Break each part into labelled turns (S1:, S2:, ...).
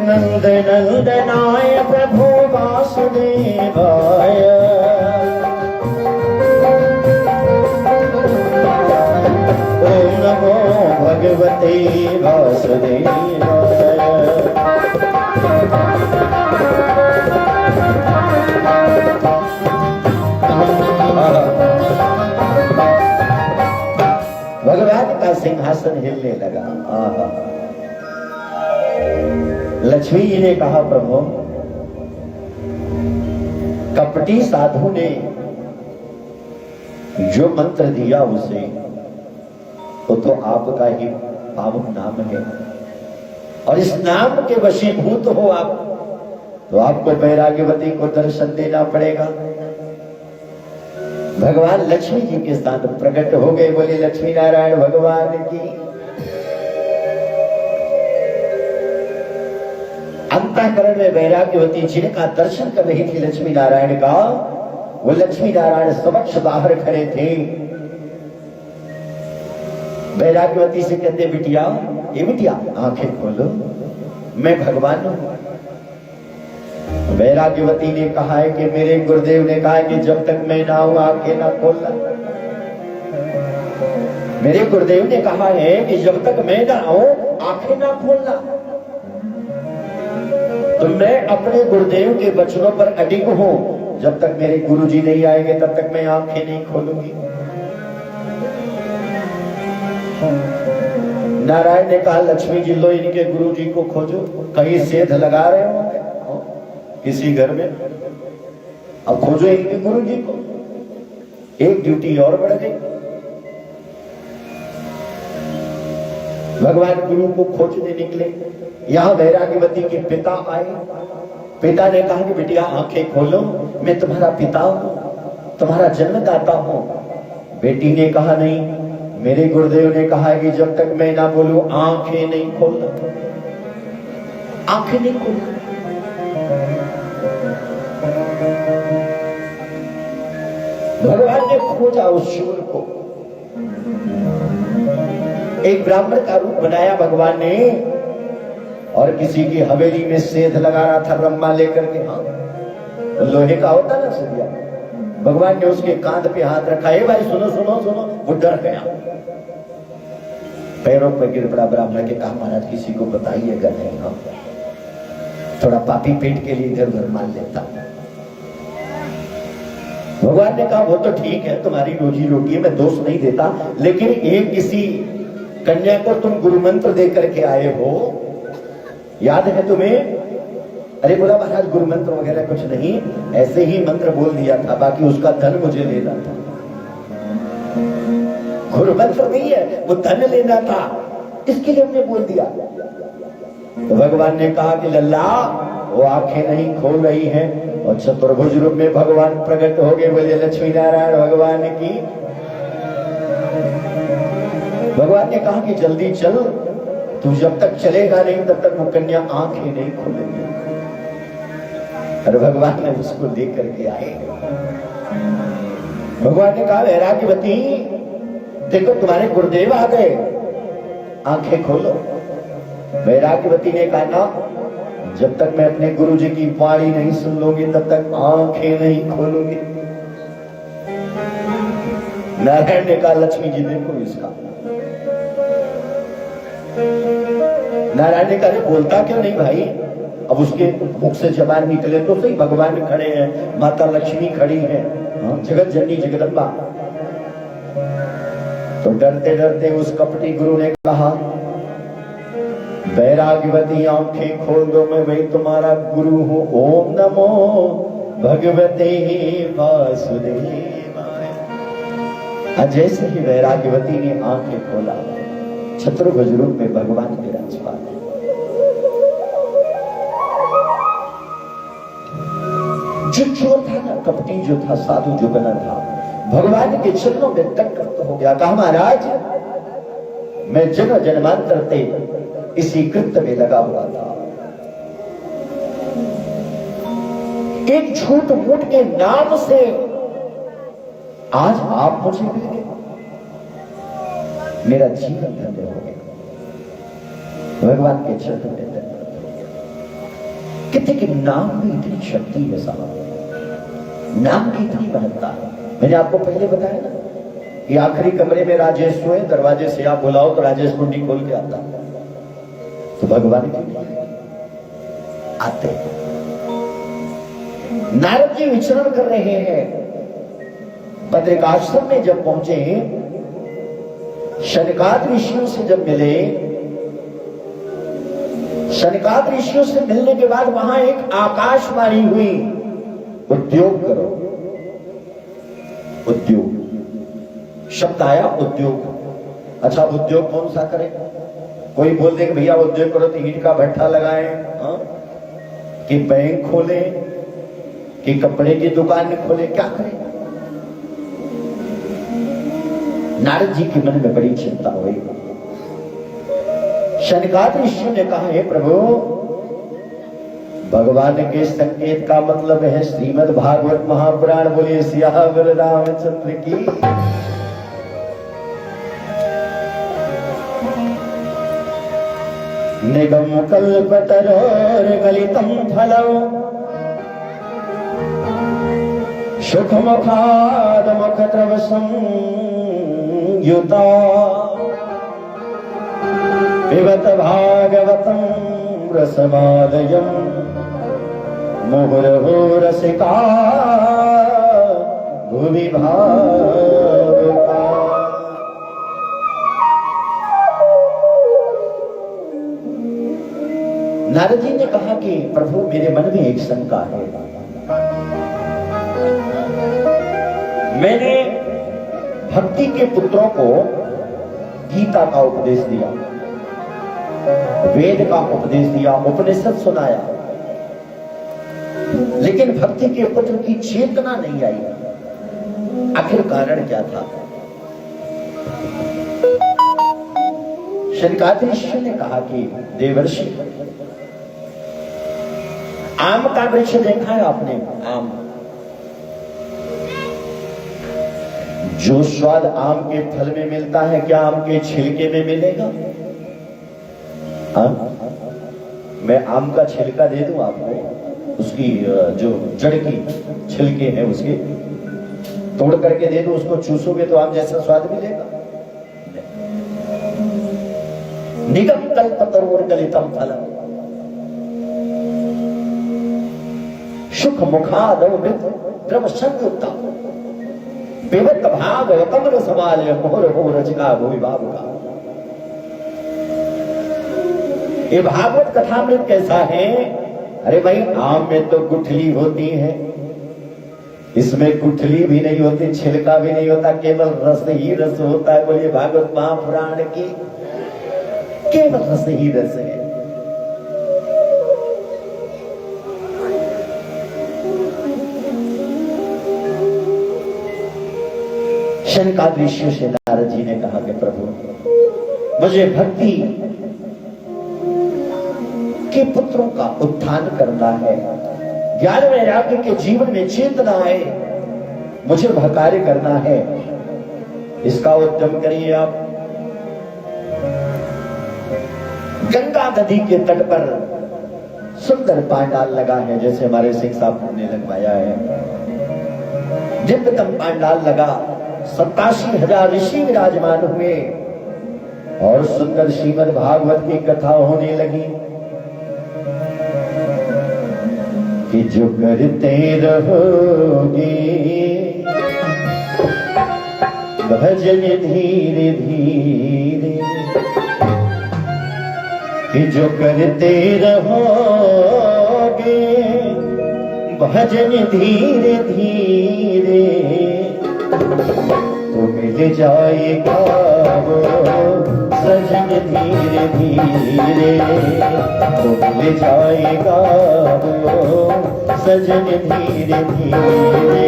S1: नंद नंदनाय प्रभु वासुदेवाय। ओम नमो भगवते वासुदेवाय। भगवान का सिंहासन हिलने लगा। लक्ष्मी जी ने कहा, प्रभु कपटी साधु ने जो मंत्र दिया उसे, वो तो आपका ही पावन नाम है, और इस नाम के वशीभूत हो आप, तो आपको वैराग्यवती को दर्शन देना पड़ेगा। भगवान लक्ष्मी जी के साथ प्रकट हो गए। बोले लक्ष्मी नारायण भगवान की। अंतःकरण में वैराग्यवती जिनका दर्शन कर रही थी लक्ष्मी नारायण का, वो लक्ष्मी नारायण समक्ष बाहर खड़े थे। वैराग्यवती से कहते, बिटिया ये बिटिया आंखें खोलो, मैं भगवान हूं। वैराग्यवती ने कहा है कि मेरे गुरुदेव ने कहा है कि जब तक मैं ना हूं आंखें ना खोलना। मेरे गुरुदेव ने कहा है कि जब तक मैं ना हूं आंखें ना खोलना। तो मैं अपने गुरुदेव के वचनों पर अडिग हूं। जब तक मेरे गुरुजी नहीं आएंगे तब तक मैं आंखें नहीं खोलूंगी। नारायण ने कहा, लक्ष्मी जी लो इनके गुरुजी को खोजो, कहीं सेध लगा रहे हो किसी घर में, अब खोजो इनके गुरुजी को। एक ड्यूटी और बढ़ गई। भगवान गुरु को खोजने निकले। यहां वैराग्यवती के पिता आए। पिता ने कहा कि बिटिया आंखें खोलो, मैं तुम्हारा पिता हूं, तुम्हारा जन्मदाता हूं। बेटी ने कहा, नहीं, मेरे गुरुदेव ने कहा है कि जब तक मैं ना बोलूं आंखें नहीं खोलना, आंखें नहीं खोलना। भगवान ने खोजा उस शूर को। एक ब्राह्मण का रूप बनाया भगवान ने, और किसी की हवेली में सेध लगा रहा था रम्मा लेकर के। हाँ, लोहे का होता ना सरिया। भगवान ने उसके कांध पे हाथ रखा, है भाई सुनो सुनो सुनो। वो डर गया, पैरों पर गिर पड़ा। ब्राह्मण के कहा, महाराज किसी को बताइएगा नहीं, हाँ थोड़ा पापी पेट के लिए इधर उधर मान लेता। भगवान ने कहा, वो तो ठीक है, तुम्हारी रोजी रोटी है, मैं दोष नहीं देता, लेकिन एक किसी कन्या को तुम गुरु मंत्र दे करके आए हो, याद है तुम्हें? अरे बोला, महाराज गुरु मंत्र वगैरह कुछ नहीं, ऐसे ही मंत्र बोल दिया था, बाकी उसका धन मुझे लेना था। गुरु मंत्र नहीं है, वो धन लेना था, इसके लिए हमने बोल दिया। तो भगवान ने कहा कि लल्ला, वो आंखें नहीं खोल रही हैं, और चतुर्भुज रूप में भगवान प्रकट हो गए। बोले लक्ष्मी नारायण भगवान की। भगवान ने कहा कि जल्दी चल, तू जब तक चलेगा नहीं तब तक वो कन्या आंखें नहीं खोलेगी। और भगवान ने उसको लेकर के आए। भगवान ने कहा, वैराग्यवती देखो तुम्हारे गुरुदेव आ गए, आंखें खोलो। वैराग्यवती ने कहा, ना, जब तक मैं अपने गुरु जी की वाणी नहीं सुन लूंगी तब तक आंखें नहीं खोलूंगी। नारायण ने कहा, लक्ष्मी जी देखो इसका। नारायण ने कहा, बोलता क्यों नहीं भाई? अब उसके मुख से जबान निकले तो सही। भगवान खड़े हैं, माता लक्ष्मी खड़ी है, जगत जननी जगदम्बा। तो डरते डरते उस कपटी गुरु ने कहा, वैराग्यवती आंखें खोल दो, मैं वही तुम्हारा गुरु हूं। ओम नमो भगवते वासुदेवाय। जैसे ही वैराग्यवती ने आंखें खोला, चतुर्भुज रूप में भगवान विराजमान। जो चोर था ना, कपटी जो था, साधु जो बना था, भगवान के चरणों में दंडवत हो गया। कहा, महाराज मैं जन्म जन्मांतर से इसी कृत्य में लगा हुआ था। एक झूठ मूठ के नाम से आज आप मुझे मिले, मेरा जीवन धन्य हो गया। भगवान के चरणों में दंडवत हो गया। कहते कि नाम में इतनी शक्ति है साहब, नाम की इतनी महत्ता है। मैंने आपको पहले बताया ना कि आखिरी कमरे में राजेश सोए, दरवाजे से आप बुलाओ तो राजेश कुंडी खोल के आता, तो भगवान के लिए आते। नारद जी विचरण कर रहे हैं, बद्रिकाश्रम में जब पहुंचे, शनकाद ऋषियों से जब मिले, शनकाद ऋषियों से मिलने के बाद वहां एक आकाशवाणी हुई, उद्योग करो। उद्योग शब्द आया, उद्योग। अच्छा, उद्योग कौन सा करें? कोई बोल दे कि भैया उद्योग करो तो ईंट का भट्ठा लगाएं, कि बैंक खोले, कि कपड़े की दुकान खोले, क्या करें? नारद जी के मन में बड़ी चिंता हुई। शनकाद ऋषि ने कहा, हे प्रभु, भगवान के संकेत का मतलब है श्रीमद् भागवत महापुराण। बोलिए सियावर रामचंद्र की। निगम कल्पतरोर गलितम फलौ सुख मुखाद मुखद्रव संयुता पिबत भागवतम रसमालयम मुहुर्हो रसिका भूमि भावुका। नारद जी ने कहा कि प्रभु, मेरे मन में एक शंका है। मैंने भक्ति के पुत्रों को गीता का उपदेश दिया, वेद का उपदेश दिया, उपनिषद सुनाया, लेकिन भक्ति के पुत्र की चेतना नहीं आई। आखिर कारण क्या था? शनकाद ऋषि ने कहा कि देवर्षि, आम का वृक्ष देखा है आपने? आम, जो स्वाद आम के फल में मिलता है, क्या आम के छिलके में मिलेगा? मैं आम का छिलका दे दूं आपको, उसकी जो जड़ की छिलके हैं उसके तोड़ करके दे दूं, उसको चूसोगे तो आम जैसा स्वाद मिलेगा? निगम कल्पतरोर गलितम फलम सुख मुखादौ द्रव संयुक्ता पिबत भागवतम रसमालयम मुहुर्हो रसिका भूमि भावुका। ये भागवत कथामृत कैसा है? अरे भाई, आम में तो गुठली होती है, इसमें गुठली भी नहीं होती, छिलका भी नहीं होता, केवल रस ही रस होता है। बोलिए भागवत महापुराण की केवल रस ही रस है। शनकाद ऋषि से नारद जी ने कहा कि प्रभु, मुझे भक्ति के पुत्रों का उत्थान करना है, ज्ञान वैराग्य के जीवन में चेतना है, मुझे वह कार्य करना है, इसका उद्यम करिए आप। गंगा नदी के तट पर सुंदर पांडाल लगा है, जैसे हमारे सिंह साहब ने लगवाया है। दिव्यतम पांडाल लगा, 87,000 ऋषि विराजमान हुए और सुंदर श्रीमद् भागवत की कथा होने लगी कि जो करते रहोगे भजन धीरे धीरे, कि जो करते रहोगे भजन धीरे धीरे, तो मिल जाएगा वो सजन धीरे धीरे, तो मिल जाएगा वो सजन धीरे धीरे।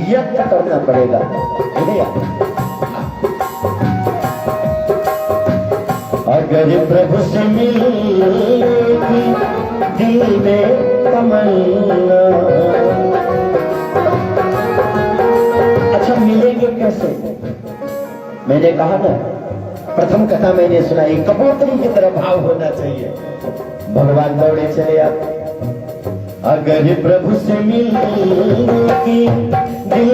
S1: यत्न करना पड़ेगा। अगर प्रभु से मिलेगी दिल में तमन्ना। अच्छा मिलेंगे कैसे? मैंने कहा ना, प्रथम कथा मैंने सुनाई, कबूतरी की तरह भाव होना चाहिए। भगवान दौड़े चले आते, अगर प्रभु से मिलेगी दिल